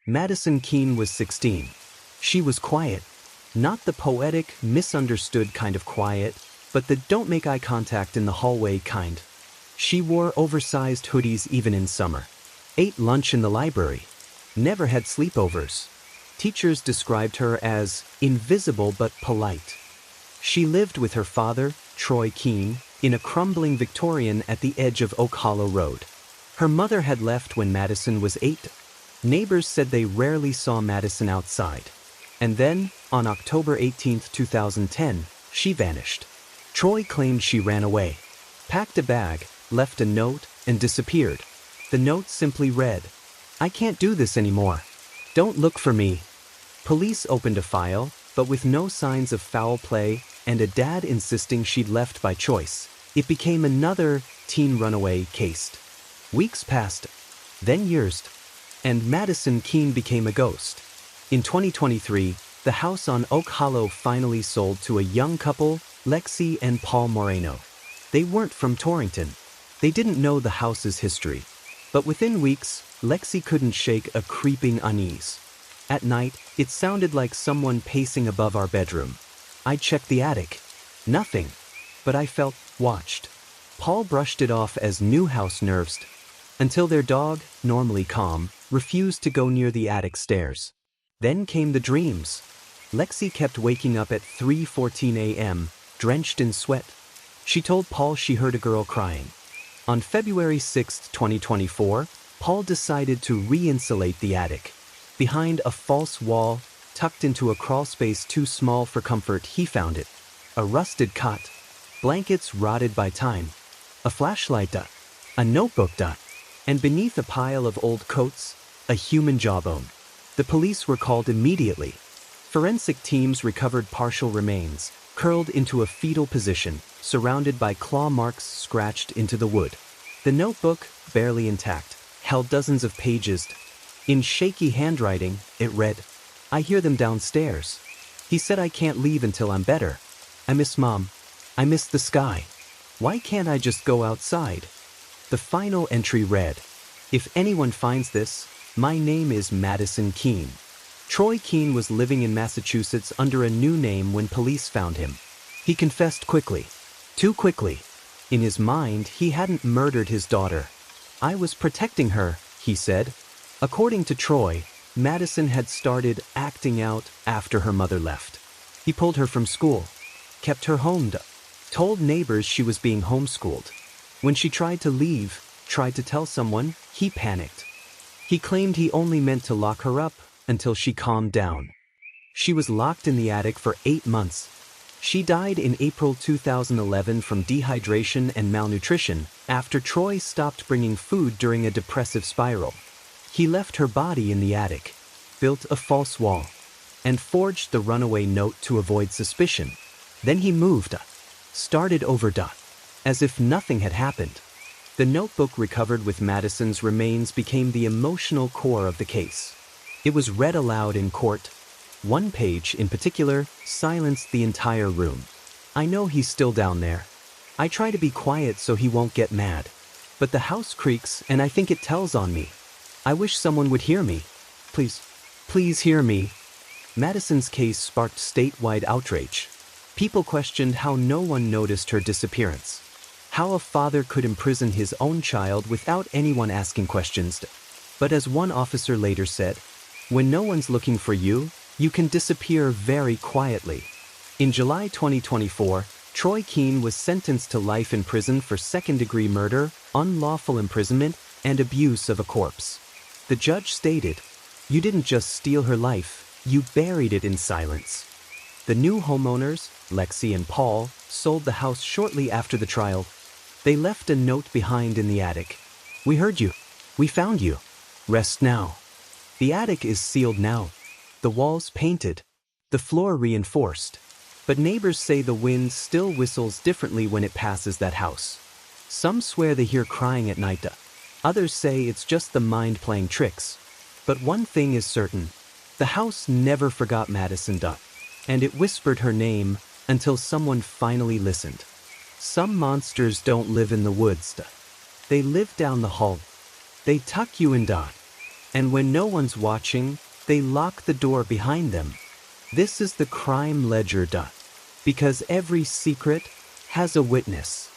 Madison Keene was 16. She was quiet. Not the poetic, misunderstood kind of quiet, but the don't make eye contact in the hallway kind. She wore oversized hoodies even in summer. Ate lunch in the library. Never had sleepovers. Teachers described her as invisible but polite. She lived with her father, Troy Keene, in a crumbling Victorian at the edge of Oak Hollow Road. Her mother had left when Madison was 8. Neighbors said they rarely saw Madison outside. And then, on October 18, 2010, she vanished. Troy claimed she ran away, packed a bag, left a note, and disappeared. The note simply read, "I can't do this anymore. Don't look for me." Police opened a file, but with no signs of foul play and a dad insisting she'd left by choice, it became another teen runaway case. Weeks passed, then years, and Madison Keene became a ghost. In 2023, the house on Oak Hollow finally sold to a young couple, Lexi and Paul Moreno. They weren't from Torrington. They didn't know the house's history. But within weeks, Lexi couldn't shake a creeping unease. At night, it sounded like someone pacing above our bedroom. I checked the attic. Nothing. But I felt watched. Paul brushed it off as new house nerves, until their dog, normally calm, refused to go near the attic stairs. Then came the dreams. Lexi kept waking up at 3:14 a.m., drenched in sweat. She told Paul she heard a girl crying. On February 6, 2024, Paul decided to re-insulate the attic. Behind a false wall, tucked into a crawlspace too small for comfort, he found it. A rusted cot, blankets rotted by time, a flashlight, a notebook, and beneath a pile of old coats, a human jawbone. The police were called immediately. Forensic teams recovered partial remains, curled into a fetal position, surrounded by claw marks scratched into the wood. The notebook, barely intact, held dozens of pages. In shaky handwriting, it read, "I hear them downstairs. He said I can't leave until I'm better. I miss Mom. I miss the sky. Why can't I just go outside?" The final entry read, "If anyone finds this, my name is Madison Keene." Troy Keene was living in Massachusetts under a new name when police found him. He confessed quickly. Too quickly. In his mind, he hadn't murdered his daughter. "I was protecting her," he said. According to Troy, Madison had started acting out after her mother left. He pulled her from school, kept her home, told neighbors she was being homeschooled. When she tried to leave, tried to tell someone, he panicked. He claimed he only meant to lock her up until she calmed down. She was locked in the attic for 8 months. She died in April 2011 from dehydration and malnutrition after Troy stopped bringing food during a depressive spiral. He left her body in the attic, built a false wall, and forged the runaway note to avoid suspicion. Then he moved, started over, as if nothing had happened. The notebook recovered with Madison's remains became the emotional core of the case. It was read aloud in court. One page, in particular, silenced the entire room. "I know he's still down there. I try to be quiet so he won't get mad. But the house creaks and I think it tells on me. I wish someone would hear me. Please, please hear me." Madison's case sparked statewide outrage. People questioned how no one noticed her disappearance. How a father could imprison his own child without anyone asking questions. But as one officer later said, "When no one's looking for you, you can disappear very quietly." In July 2024, Troy Keene was sentenced to life in prison for second-degree murder, unlawful imprisonment, and abuse of a corpse. The judge stated, "You didn't just steal her life, you buried it in silence." The new homeowners, Lexi and Paul, sold the house shortly after the trial. They left a note behind in the attic. "We heard you. We found you. Rest now." The attic is sealed now. The walls painted. The floor reinforced. But neighbors say the wind still whistles differently when it passes that house. Some swear they hear crying at night. Others say it's just the mind playing tricks. But one thing is certain. The house never forgot Madison, and it whispered her name until someone finally listened. Some monsters don't live in the woods. They live down the hall. They tuck you in, And when no one's watching, they lock the door behind them. This is the crime ledger done. Because every secret has a witness.